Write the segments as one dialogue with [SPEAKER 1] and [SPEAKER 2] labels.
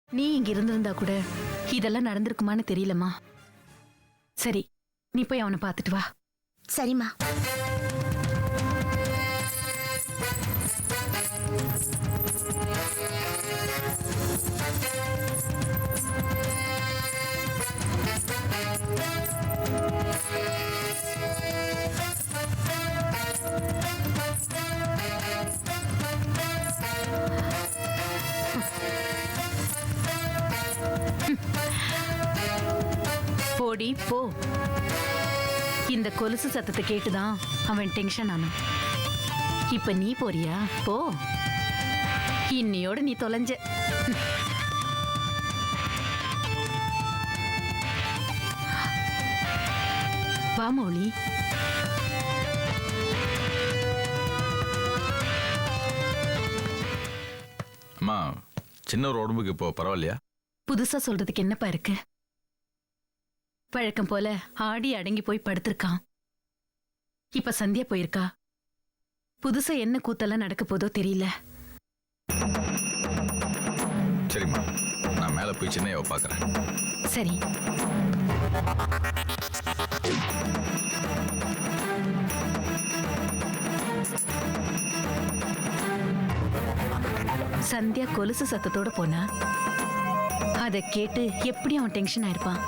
[SPEAKER 1] நீ இங்க இருந்திருந்தா கூட இதெல்லாம் நடந்திருக்குமான்னு தெரியலம்மா. சரி, நீ போய் அவனை பார்த்துட்டு வா.
[SPEAKER 2] சரிம்மா.
[SPEAKER 1] போடி போ. இந்த கொலுசு சத்தத்தை கேட்டுதான் அவன் டென்ஷன் ஆனான். இப்ப நீ போறியா? போ. இன்னையோட நீ தொலைஞ்ச. வா மௌலி.
[SPEAKER 3] அம்மா, சின்ன ஒரு உடம்புக்கு இப்போ பரவாயில்லையா?
[SPEAKER 1] புதுசா சொல்றதுக்கு என்னப்பா இருக்கு? வழக்கம் போல ஆடி அடங்கி போய் படுத்திருக்கான். இப்ப சந்தியா போயிருக்கா. புதுசா என்ன கூத்தெல்லாம் நடக்க போதோ தெரியல.
[SPEAKER 3] சரிம்மா, நான் மேல போய் சின்னையாவை பார்க்கறேன்.
[SPEAKER 1] சரி. சந்தியா கொலுசு சத்தத்தோட போனா அதை கேட்டு எப்படி அவன் டென்ஷன் ஆயிருப்பான்.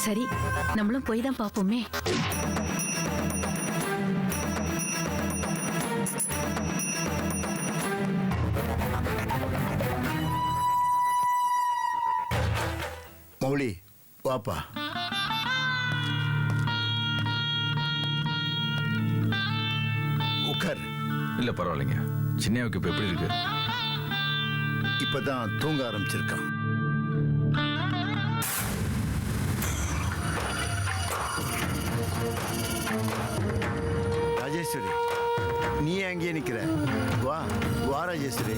[SPEAKER 1] சரி, நம்மளும் போய் தான் பார்ப்போமே.
[SPEAKER 4] மௌலி, வாப்பா. உட்கார்.
[SPEAKER 3] இல்ல பரவாயில்லைங்க. சின்னையாவுக்கு இப்ப எப்படி இருக்கு?
[SPEAKER 4] இப்பதான் தூங்க ஆரம்பிச்சிருக்கான். ராஜேஸ்வரி, நீ அங்கேயே நிக்கிற? வா வா ராஜேஸ்வரி.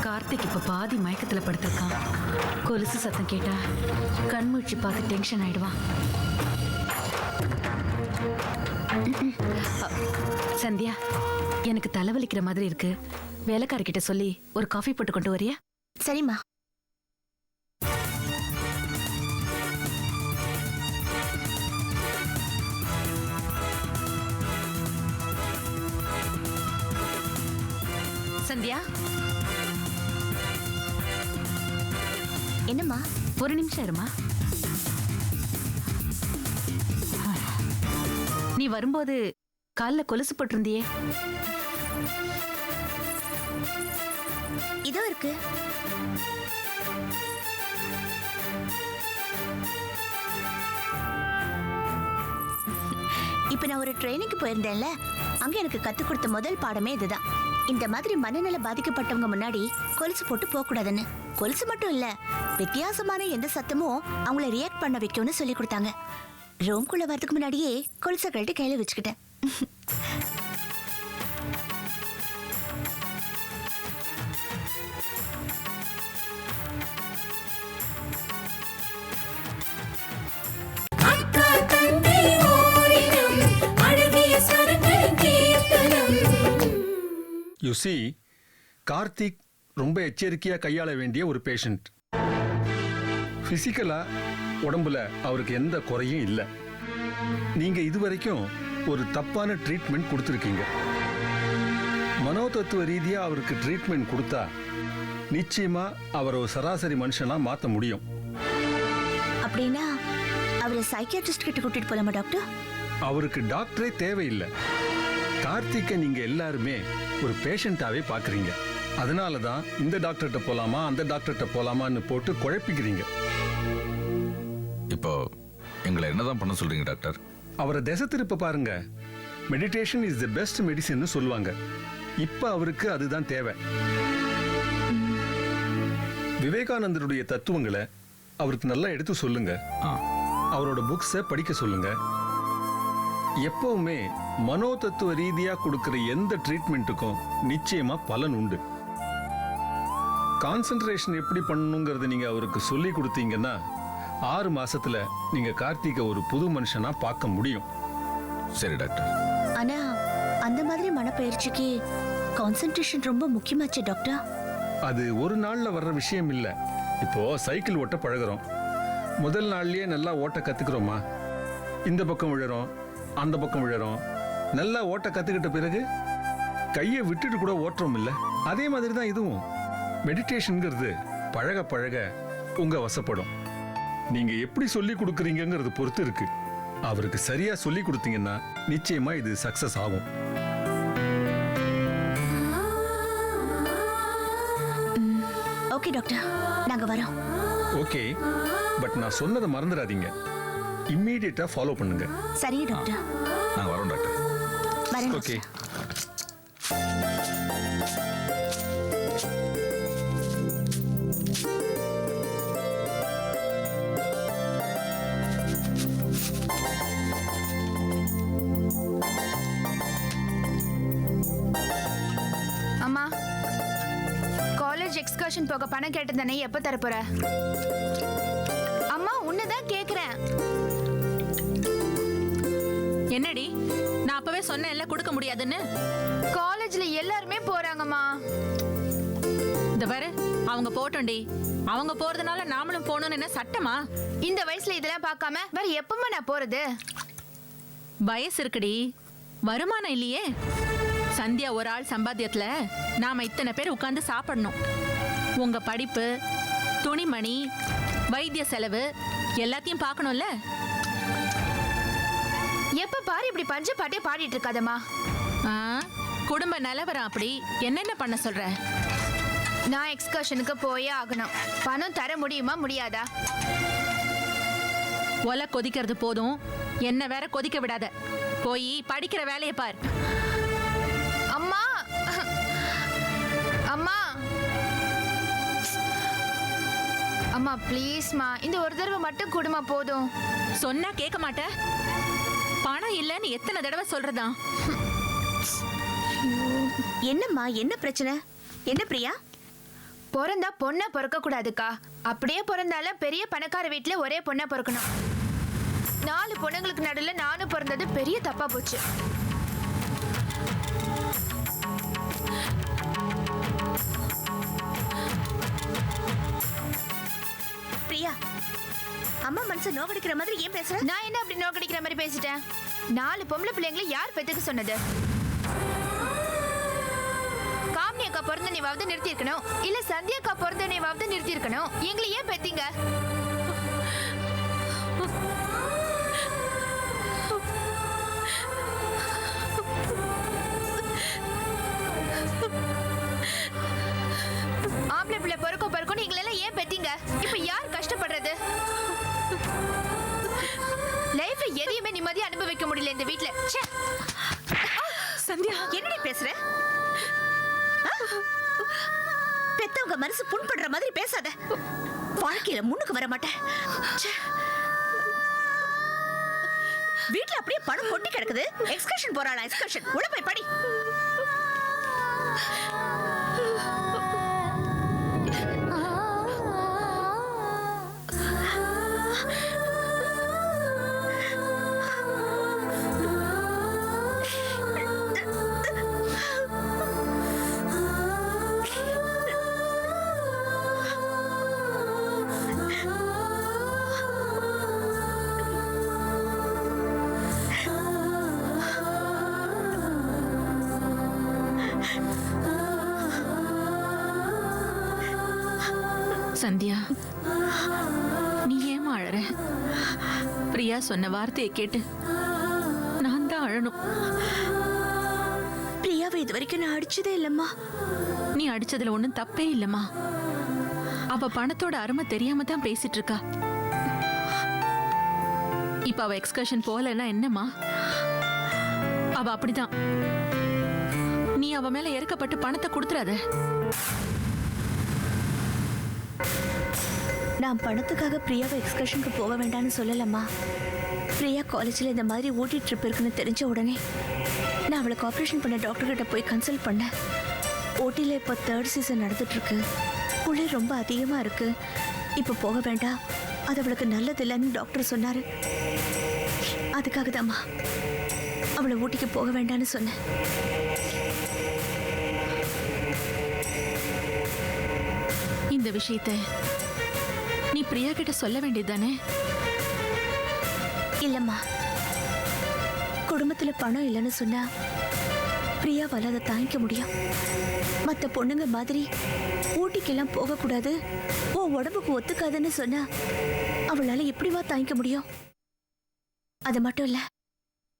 [SPEAKER 1] கார்த்திக் இப்ப பாதி மயக்கத்துல படுத்திருக்கான். கொலுசு சத்தம் கேட்டா கண்மூழ்ச்சி பார்த்து டென்ஷன் ஆயிடுவான். சந்தியா, எனக்கு தலைவலிக்கிற மாதிரி இருக்கு. வேலைக்காரர்கிட்ட சொல்லி ஒரு காஃபி போட்டு கொண்டு வரியா?
[SPEAKER 2] சரிம்மா.
[SPEAKER 1] சந்தியா,
[SPEAKER 2] என்னம்மா?
[SPEAKER 1] ஒரு நிமிஷம் இருமா. நீ வரும்போது கால்ல கொலுசு போட்டிருந்தியே?
[SPEAKER 2] இதோ இருக்கு. இப்ப நான் ஒரு ட்ரைனிங்க்கு போயிருந்தேன்ல, அங்க எனக்கு கத்து கொடுத்த முதல் பாடமே இதுதான். இந்த மாதிரி மனநல பாதிக்கப்பட்டவங்க முன்னாடி கொலுசு போட்டு போக கூடாதுன்னு. கொலுசு மட்டும் இல்ல, வித்தியாசமான எந்த சத்தமும் அவங்கள ரியாக்ட் பண்ண வைக்கும்னு சொல்லி கொடுத்தாங்க. ரூம்குள்ள வரதுக்கு முன்னாடியே கொலுசை கழட்டி கையில வச்சுக்கிட்டேன்.
[SPEAKER 5] யூ see, கார்த்திக் ரொம்ப எச்சரிக்கையா கையாள வேண்டிய ஒரு பேஷண்ட். பிசிக்கலா உடம்புல அவருக்கு எந்த குறையும் இல்லை. நீங்க இதுவரைக்கும் ஒரு தப்பான ட்ரீட்மெண்ட் கொடுத்துருக்கீங்க. மனோதத்துவ ரீதியா அவருக்கு ட்ரீட்மெண்ட் கொடுத்தா நிச்சயமா அவரை ஒரு சராசரி மனுஷனா மாத்த முடியும்.
[SPEAKER 2] அப்படின்னா அவரை சைக்கியாட்ரிஸ்ட் கிட்ட கூட்டிட்டு போலாமா டாக்டர்?
[SPEAKER 5] அவருக்கு டாக்டரே தேவையில்லை. கார்த்திகை நீங்க எல்லாருமே ஒரு பேஷண்டாவே பாக்குறீங்க. அதனாலதான் இந்த டாக்டர்கிட்ட போலாமா அந்த டாக்டர்கிட்ட போலாமான்னு போட்டு குழப்பிக்கிறீங்க.
[SPEAKER 3] இப்போ எங்களை என்னதான் பண்ண சொல்றீங்க டாக்டர்?
[SPEAKER 5] அவரை திசை திருப்ப பாருங்க. மெடிடேஷன் இஸ் தி பெஸ்ட் மெடிசின்னு சொல்லுவாங்க. இப்ப அவருக்கு அதுதான் தேவை. விவேகானந்தருடைய தத்துவங்களை அவருக்கு நல்லா எடுத்து சொல்லுங்க. அவரோட புக்ஸை படிக்க சொல்லுங்க. எப்பவுமே மனோதத்துவ ரீதியா கொடுக்கிற எந்த ட்ரீட்மெண்ட்டுக்கும் நிச்சயமா பலன் உண்டு. கான்சென்ட்ரேஷன் எப்படி பண்ணணுங்கிறத நீங்க அவருக்கு சொல்லி கொடுத்தீங்கன்னா 6 மாசத்துல நீங்க கார்த்திகை ஒரு புது மனுஷனா பார்க்க முடியும்.
[SPEAKER 3] சரி டாக்டர்.
[SPEAKER 2] ஆனா அந்த மாதிரி மனப்பயிற்சிக்கு கான்சென்ட்ரேஷன் ரொம்ப முக்கியமாச்சு டாக்டர்.
[SPEAKER 5] அது ஒரு நாள்ல வர்ற விஷயம் இல்ல. இப்போ சைக்கிள் ஓட்ட பழகுறோம். முதல் நாள்லயே நல்லா ஓட்ட கத்துக்கிறோமா? இந்த பக்கம் விழுறோம், அந்த பக்கம் விழுறோம். நல்லா ஓட்ட கத்துக்கிட்ட பிறகு கையை விட்டுட்டு கூட ஓட்டுறோம் இல்ல? அதே மாதிரி தான் இதுவும். மெடிடேஷன்ங்கிறது பழக பழக உங்க வசப்படும். நீங்க எப்படி சொல்லி கொடுக்குறீங்கிறது பொறுத்து இருக்கு. அவருக்கு சரியா சொல்லி கொடுத்தீங்கன்னா நிச்சயமா இது சக்சஸ் ஆகும்.
[SPEAKER 2] ஓகே டாக்டர், நாங்க வரோம்.
[SPEAKER 5] ஓகே, பட் நான் சொன்னதை மறந்துடாதீங்க. இம்மீடியட்டா ஃபாலோ பண்ணுங்க.
[SPEAKER 2] சரி டாக்டர்.
[SPEAKER 3] நாங்கள் வரோம் டாக்டர்.
[SPEAKER 2] வரேன்
[SPEAKER 5] ஓகே.
[SPEAKER 6] அம்மா, காலேஜ் எக்ஸ்கர்ஷன் போக பணம் கேட்டதானே, எப்ப தர போற? அம்மா உன்னதான் கேக்குறேன்.
[SPEAKER 1] என்னடி, நான் அப்பவே சொன்னேன்ல கொடுக்க முடியாதுன்னு.
[SPEAKER 6] காலேஜ்ல எல்லாருமே போறாங்கம்மா.
[SPEAKER 1] இந்த பாரு, அவங்க போட்டோண்டி. அவங்க போறதுனால நாமளும் போகணும்னு என்ன சட்டமா?
[SPEAKER 6] இந்த வயசுல இதெல்லாம் பார்க்காம வேற எப்பமா நான் போறது?
[SPEAKER 1] வயசு இருக்குடி, வருமானம் இல்லையே. சந்தியா ஒரு ஆள் சம்பாத்தியத்துல நாம இத்தனை பேர் உட்கார்ந்து சாப்பிடணும். உங்க படிப்பு, துணிமணி, வைத்திய செலவு எல்லாத்தையும் பார்க்கணும்ல.
[SPEAKER 6] எப்ப பாரு இப்படி பஞ்ச பாட்டே பாடிட்டு இருக்காதம்மா.
[SPEAKER 1] ஆ, குடும்ப நிலவரம் அப்படி. என்னென்ன பண்ண சொல்ற?
[SPEAKER 6] நான் எக்ஸ்கர்ஷனுக்கு போயே ஆகணும். பணம் தர முடியுமா முடியாதா?
[SPEAKER 1] ஒலை கொதிக்கிறது போதும், என்ன வேற கொதிக்க விடாத. போய் படிக்கிற வேலையை பார்.
[SPEAKER 6] அம்மா, அம்மா, அம்மா ப்ளீஸ்மா, இந்த ஒரு தடவை மட்டும் கொடுமா போதும்.
[SPEAKER 1] சொன்னா கேட்க மாட்ட. பணம் இல்லைன்னு எத்தனை தடவை சொல்றதா?
[SPEAKER 2] என்னம்மா, என்ன பிரச்சனை? என்ன பிரியா?
[SPEAKER 6] பிறந்தா பொண்ணா பிறக்க கூடாதுக்கா. அப்படியே பிறந்தாலும் பெரிய பணக்கார வீட்டுல ஒரே பொண்ணா பிறக்கணும். 4 பொண்ணுங்களுக்கு நடுவில் நானும் பிறந்தது பெரிய தப்பா போச்சு.
[SPEAKER 2] பிரியா, அம்மா மனசு நோகடிக்கிற மாதிரி ஏன் பேசுற?
[SPEAKER 6] நான் என்ன அப்படி நோக்கடிக்கிற மாதிரி பேசிட்டேன்? 4 பொம்பளை பிள்ளைங்களை யார் பெத்துக்க சொன்னது? காமினி அக்கா பிறந்த நீவாவது நிறுத்தி இருக்கணும், இல்ல சந்தியா அக்கா பிறந்த நீவாவது நிறுத்தி இருக்கணும். எங்களை ஏன் பெத்தீங்க? ஆம்பளை பிள்ளை பிறக்கும் எங்களெல்லாம் ஏன் பெத்தீங்க? இப்ப யார் கஷ்டப்படுறது? லைஃப்ல எதையுமே நிம்மதியா அனுபவிக்க முடியல இந்த வீட்ல. ச்சே.
[SPEAKER 2] சந்தியா, என்னடி பேசுற? பெத்தவங்க மனசு புண்படுற மாதிரி பேசாத. வாழ்க்கையில முன்னுக்கு வர மாட்டேன். வீட்ல அப்படியே பணம் கொட்டி கிடக்குது. எக்ஸ்கர்ஷன் போறாளா? எக்ஸ்கர்ஷன் உள்ள போய் படி.
[SPEAKER 1] சந்தியா, நீ ஏமா அழற? பிரியா சொன்ன வார்த்தையை கேட்டு நான் தான் அழணும்.
[SPEAKER 2] பிரியாவை இது வரைக்கும் நான் அடிச்சதே இல்லம்மா.
[SPEAKER 1] நீ அடிச்சதுல ஒண்ணும் தப்பே இல்லம்மா. அவ பணத்தோட அருமை தெரியாம தான் பேசிட்டு இருக்கா. இப்ப அவ எக்ஸ்கர்ஷன் போகலன்னா என்னம்மா? அவ அப்படிதான். நீ அவ மேல இறக்கப்பட்டு பணத்தை கொடுத்துறாத.
[SPEAKER 2] நான் பணத்துக்காக பிரியாவை எக்ஸ்கர்ஷனுக்கு போக வேண்டாம்னு சொல்லலம்மா. பிரியா காலேஜில் இந்த மாதிரி ஊட்டி ட்ரிப் இருக்குன்னு தெரிஞ்ச உடனே நான் அவளுக்கு ஆப்ரேஷன் பண்ண டாக்டர்கிட்ட போய் கன்சல்ட் பண்ணேன். ஊட்டியில் இப்போ 3rd சீசன் நடந்துட்டு இருக்கு. குளிர் ரொம்ப அதிகமாக இருக்கு. இப்போ போக வேண்டாம், அது அவளுக்கு நல்லதில்லைன்னு டாக்டர் சொன்னார். அதுக்காக தாம்மா அவளை ஊட்டிக்கு போக வேண்டாம்னு சொன்னேன்.
[SPEAKER 1] இந்த விஷயத்தை நீ பிரியா கிட்ட சொல்ல வேண்டியதுதானே?
[SPEAKER 2] இல்லம்மா, குடும்பத்துல பணம் இல்லைன்னு சொன்னா பிரியாவால அதை தாங்கிக்க முடியும். மற்ற பொண்ணுங்க மாதிரி ஊட்டிக்கெல்லாம் போகக்கூடாது, உன் உடம்புக்கு ஒத்துக்காதுன்னு சொன்னா அவளால எப்படிவா தாங்கிக்க முடியும்? அது மட்டும் இல்ல,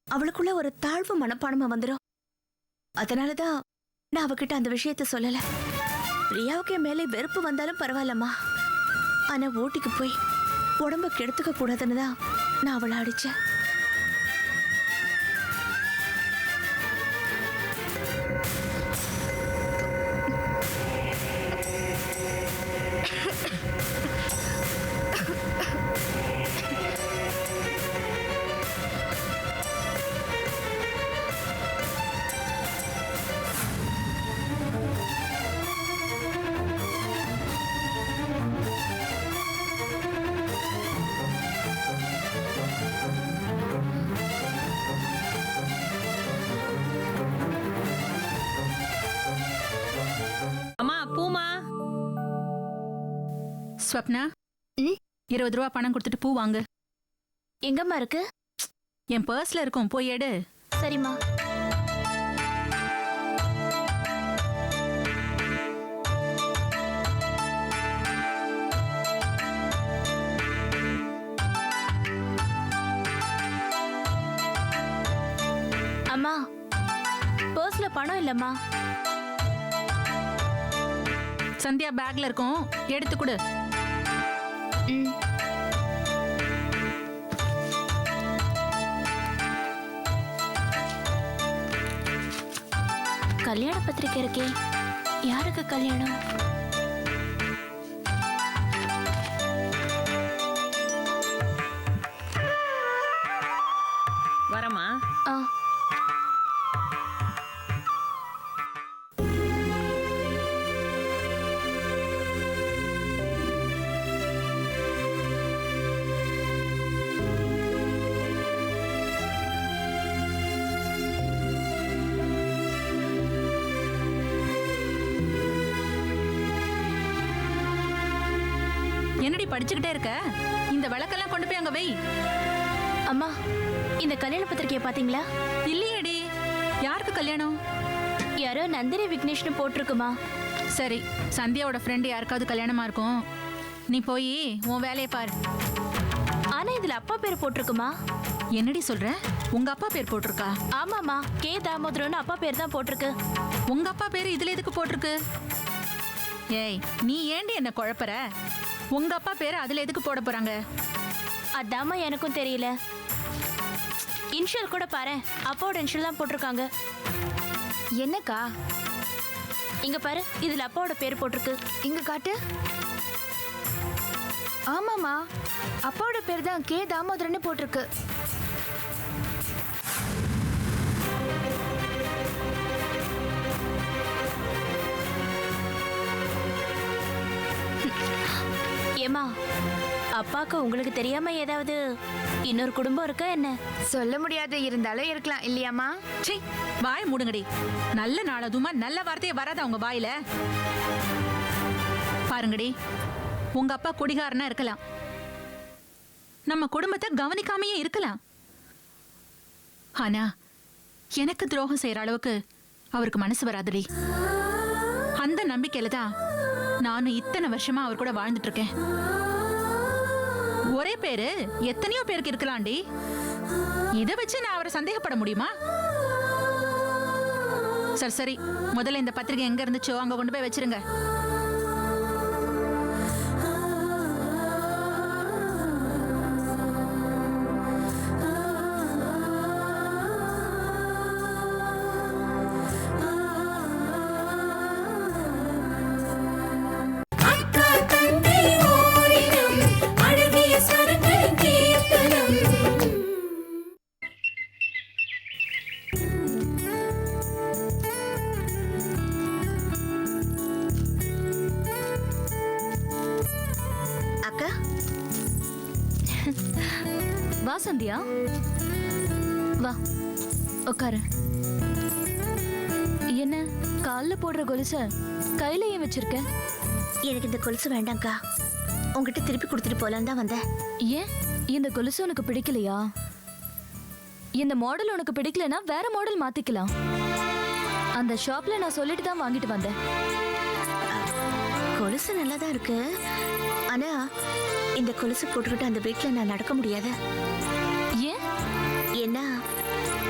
[SPEAKER 2] அவளுக்குள்ள ஒரு தாழ்வு மனப்பான்மை வந்துடும். அதனாலதான் நான் அவகிட்ட அந்த விஷயத்த சொல்லல. பிரியாவுக்கு என் மேலே வெறுப்பு வந்தாலும் பரவாயில்லம்மா, ஆனா ஊட்டிக்கு போய் உடம்ப கெடுத்துக்க கூடாதுன்னு தான் நான் அவளை அடிச்சேன்.
[SPEAKER 1] ஸ்வப்னா,
[SPEAKER 2] ம்?
[SPEAKER 1] 20 ரூபா பணம் கொடுத்துட்டு பூ வாங்கு.
[SPEAKER 2] எங்கம்மா இருக்கு?
[SPEAKER 1] என் பர்ஸ்ல இருக்கும், போய் எடு.
[SPEAKER 2] சரிம்மா. அம்மா, பர்ஸ்ல பணம் இல்லம்மா.
[SPEAKER 1] சந்தியா பேக்ல இருக்கும், எடுத்து கொடு.
[SPEAKER 2] ம். கல்யாண பத்திரிக்கை இருக்கே, யாருக்கு கல்யாணம்?
[SPEAKER 7] வரமா?
[SPEAKER 2] ஆ.
[SPEAKER 1] என்னடி படிச்சுக்கிட்டே இருக்க? இந்த விளக்கெல்லாம் கொண்டு போய் அங்க வை.
[SPEAKER 2] அம்மா, இந்த கல்யாண பத்திரிக்கையை பாத்தீங்களா?
[SPEAKER 1] இல்லையேடி, யாருக்கு கல்யாணம்?
[SPEAKER 2] யாரோ நந்தினி விக்னேஷ்னு போட்டிருக்குமா.
[SPEAKER 1] சரி, சந்தியாவோட ஃப்ரெண்டு யாருக்காவது கல்யாணமா இருக்கும். நீ போய் உன் வேலையை பாரு.
[SPEAKER 2] ஆனா இதுல அப்பா பேர் போட்டிருக்குமா?
[SPEAKER 1] என்னடி சொல்ற? உங்க அப்பா பேர் போட்டிருக்கா?
[SPEAKER 2] ஆமாமா, கே தாமோதரன் அப்பா பேர் தான் போட்டிருக்கு.
[SPEAKER 1] உங்க அப்பா பேரு இதுல எதுக்கு போட்டிருக்கு? ஏய், நீ ஏண்டி என்ன குழப்பற? உங்க அப்பா பேரு அதுல எதுக்கு போட போறாங்க?
[SPEAKER 2] அதாம்மா எனக்கும் தெரியல. இன்ஷியல் கூட பாரு, அப்பாவோட இன்ஷியல் தான் போட்டிருக்காங்க.
[SPEAKER 6] என்னக்கா?
[SPEAKER 2] இங்க பாரு, இதுல அப்பாவோட பேர் போட்டிருக்கு.
[SPEAKER 6] இங்க காட்டு. ஆமாமா, அப்பாவோட பேர் தான் கே தாமோதரன் போட்டிருக்கு.
[SPEAKER 2] ஏமா, அப்பாக்கு உங்களுக்கு தெரியாம ஏதாவது இன்னொரு குடும்பம் இருக்கா என்ன?
[SPEAKER 6] சொல்ல முடியாது, இருந்தாலும் இருக்கலாம் இல்லையாமா?
[SPEAKER 1] சீ, வாய் மூடுங்கடி. நல்ல நாள் அதுமா நல்ல வார்த்தையே வராதா உங்க வாயில? பாருங்கடி, உங்க அப்பா குடிகாரனா இருக்கலாம், நம்ம குடும்பத்தை கவனிக்காமையே இருக்கலாம். ஆனா எனக்கு துரோகம் செய்யற அளவுக்கு அவருக்கு மனசு வராதுடி. அந்த நம்பிக்கையில தான் நானும் இத்தனை வருஷமா அவர் கூட வாழ்ந்துட்டு இருக்கேன். ஒரே பேரு எத்தனையோ பேருக்கு இருக்கலாம்டி. இதை வச்சு நான் அவரை சந்தேகப்பட முடியுமா? சரி சரி, முதல்ல இந்த பத்திரிகை எங்க இருந்துச்சோ அங்க கொண்டு போய் வச்சிருங்க.
[SPEAKER 8] அக்கா தங்கை ஓரினம்
[SPEAKER 7] சந்தியா, வா உட்காரு. என்ன கால்ல போடுற கொலுச கையில ஏன் வச்சிருக்க?
[SPEAKER 2] எனக்கு இந்த கொலுசு வேண்டாம்க்கா. உங்ககிட்ட திருப்பி கொடுத்துட்டு போலான்னு தான் வந்தேன்.
[SPEAKER 7] ஏன் இந்த கொலுசு உனக்கு பிடிக்கலையா? இந்த மாடல் உனக்கு பிடிக்கலனா வேற மாடல் மாத்திக்கலாம். அந்த ஷாப்ல நான் சொல்லிட்டு தான் வாங்கிட்டு வந்தேன்.
[SPEAKER 2] கொலுசு நல்லா தான் இருக்கு. ஆனா இந்த கொலுசு போட்டுக்கிட்டு அந்த வீட்டில் நான் நடக்க முடியாது.
[SPEAKER 7] ஏன்?
[SPEAKER 2] ஏன்னா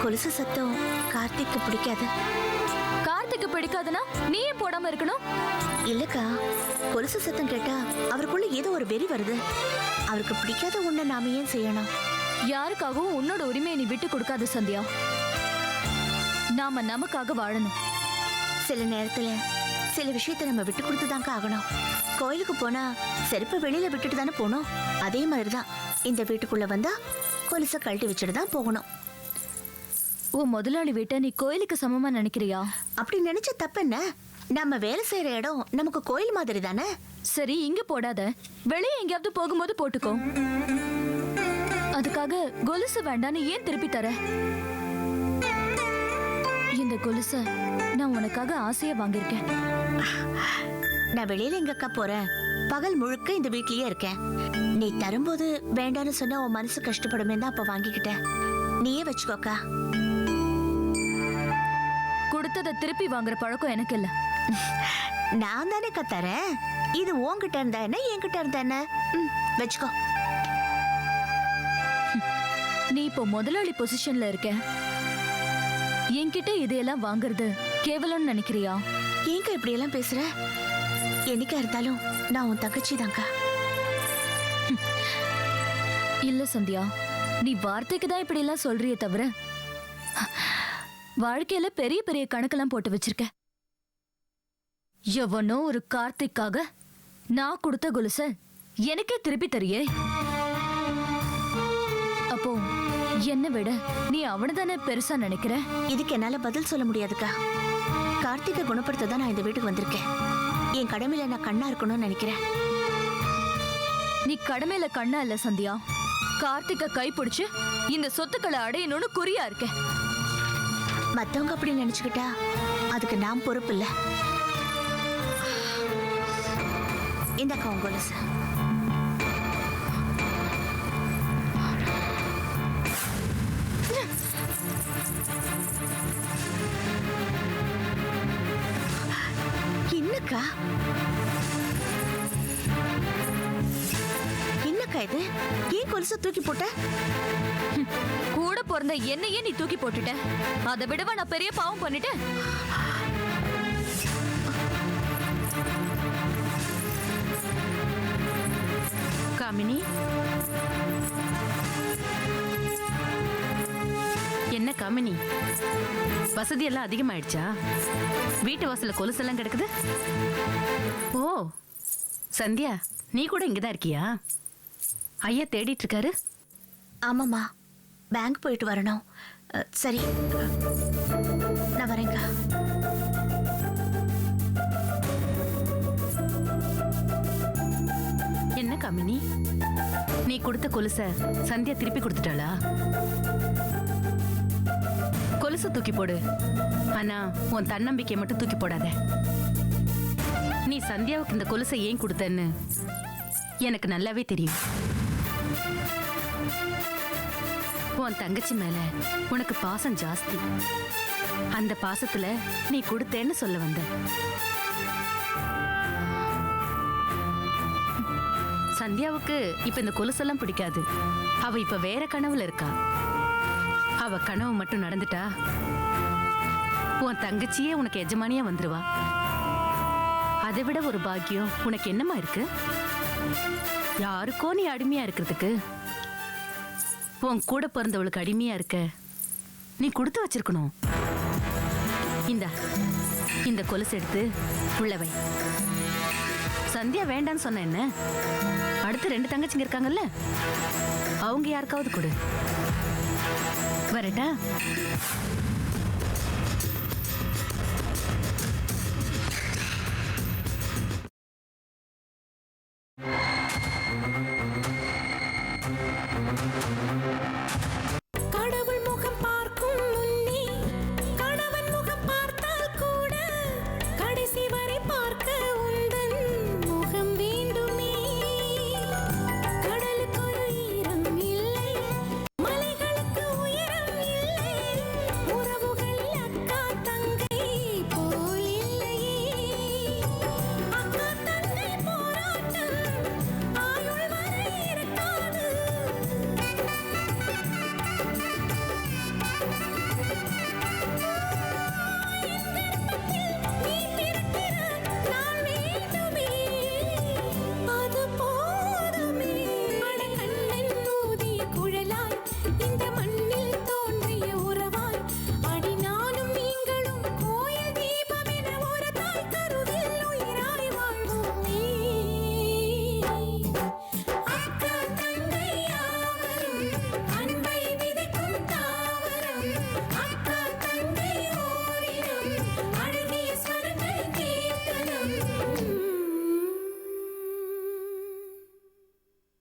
[SPEAKER 2] கொலுசு சத்தம் கார்த்திக்கு பிடிக்காது.
[SPEAKER 7] கார்த்திக்கு பிடிக்காதுன்னா நீ ஏன் போடாம இருக்கணும்?
[SPEAKER 2] இல்லக்கா, கொலுசு சத்தம் கேட்டா அவருக்குள்ள ஏதோ ஒரு வெறி வருது. அவருக்கு பிடிக்காத ஒண்ணை நாம ஏன் செய்யணும்?
[SPEAKER 7] யாருக்காகவும் உன்னோட உரிமையை நீ விட்டு கொடுக்காத சந்தியா. நாம நமக்காக வாழணும்.
[SPEAKER 2] சில நேரத்துல சில விஷயத்தை நம்ம விட்டு கொடுத்து தாங்க ஆகணும். கோயிலுக்கு போனா செருப்பை வெளியில விட்டுட்டு தானே போகணும். அதே மாதிரிதான் இந்த வீட்டுக்குள்ள வந்தா கொலுசை கழட்டி வச்சுட்டு தான் போகணும்.
[SPEAKER 7] உன் முதலாளி வீட்டை நீ கோயிலுக்கு சமமா நினைக்கிறியா?
[SPEAKER 2] அப்படி நினைச்ச தப்பு என்ன? நம்ம வேலை செய்யற இடம் நமக்கு கோயில் மாதிரி தானே.
[SPEAKER 7] சரி, இங்க போடாத, வெளியே எங்கேயாவது போகும்போது போட்டுக்கோ. அதுக்காக கொலுசு வேண்டான்னு ஏன் திருப்பி தர? இந்த கொலுச நான் உனக்காக ஆசையா வாங்கியிருக்கேன்.
[SPEAKER 2] நான் வெளியில எங்கக்கா போறேன்? பகல் முழுக்க இந்த வீட்லயே இருக்கேன். நீ தரும்போது வேண்டான்னு சொன்னா உன் மனசு கஷ்டப்படுமே தான் அப்ப வாங்கிக்கிட்டேன். நீயே வச்சுக்கோக்கா.
[SPEAKER 7] கொடுத்ததை திருப்பி வாங்குற பழக்கம் எனக்கு இல்ல.
[SPEAKER 2] நான் தானே தரேன். இது உன்கிட்ட இருந்தா என்ன, என்கிட்ட இருந்தா என்ன? வச்சுக்கோ.
[SPEAKER 7] நீ இப்போ முதலாளி பொசிஷன்ல இருக்க. என்கிட்ட இதையெல்லாம் வாங்குறது கேவலம்னு நினைக்கிறியா?
[SPEAKER 2] ஏங்க இப்படி எல்லாம் பேசுற? என்னைக்கா இருந்தாலும் நான் உன் தங்கச்சி தான்க்கா.
[SPEAKER 7] இல்ல சந்தியா, நீ வார்த்தைக்கு தான் இப்படி எல்லாம் சொல்றியே தவிர வாழ்க்கையில பெரிய பெரிய கணக்கெல்லாம் போட்டு வச்சிருக்க. எவனோ ஒரு கார்த்திக்காக நான் கொடுத்த கொலுச எனக்கே திருப்பி தரியே. அப்போ என்ன விட நீ அவனை தானே பெருசா நினைக்கிற?
[SPEAKER 2] இதுக்கு என்னால பதில் சொல்ல முடியாதுக்கா. கார்த்திகை குணப்படுத்த தான் நான் இந்த வீட்டுக்கு வந்திருக்கேன். என் கடமையில நான் கண்ணா இருக்கணும்னு நினைக்கிறேன்.
[SPEAKER 7] நீ கடமையில கண்ணா இல்ல சந்தியா, கார்த்திகை கைப்பிடிச்சு இந்த சொத்துக்களை அடையணும்னு குறியா இருக்க.
[SPEAKER 2] மத்தவங்க அப்படி நினைச்சுக்கிட்டா அதுக்கு நான் பொறுப்பு இல்ல. இந்த கொலுசு. என்னக்கா என்னக்கா இது? ஏன் கொலுசை தூக்கி போட்ட?
[SPEAKER 7] கூட பிறந்த என்னையே நீ தூக்கி போட்டுட்ட. அதை விடவா நான் பெரிய பாவம் பண்ணிட்டேன்?
[SPEAKER 1] காமினி, என்ன காமினி, வசதி எல்லாம் அதிகமாயிடுச்சா? வீட்டு வாசல்ல கொலுசெல்லாம் கிடக்குது. ஓ சந்தியா, நீ கூட இங்கதான் இருக்கியா? ஐயா தேடிட்டு இருக்காரு.
[SPEAKER 2] ஆமாம்மா, பேங்க் போயிட்டு வரணும். சரி, நான் வரேங்க.
[SPEAKER 1] என்ன காமினி, நீ கொடுத்த கொலுச சந்தியா திருப்பி கொடுத்துட்டாளா? கொலுசு தூக்கி போடு, ஆனா உன் தன்னம்பிக்கையை மட்டும் தூக்கி போடாத. நீ சந்தியாவுக்கு இந்த கொலுசை ஏன் கொடுத்தன்னு எனக்கு நல்லாவே தெரியும். உன் தங்கச்சி மேல உனக்கு பாசம் ஜாஸ்தி. அந்த பாசத்துல நீ கொடுத்தேன்னு சொல்ல வந்த. சந்தியாவுக்கு இப்ப இந்த கொலுசெல்லாம் பிடிக்காது. அவ இப்ப வேற கனவுல இருக்கா. அவ கனவு மட்டும் நடந்துட்டா உன் தங்கச்சியே உனக்கு எஜமானியா வந்துருவா. அதை விட ஒரு பாக்கியம் உனக்கு என்னமா இருக்கு? யாருக்கோ நீ அடிமையா இருக்கிறதுக்கு உன் கூட பிறந்தவளுக்கு அடிமையா இருக்க நீ கொடுத்து வச்சிருக்கணும். இந்த கொலுசு எடுத்து உள்ளவை. சந்தியா வேண்டான்னு சொன்ன என்ன? அடுத்து 2 தங்கச்சிங்க இருக்காங்கல்ல, அவங்க யாருக்காவது கொடு. வரட்டா?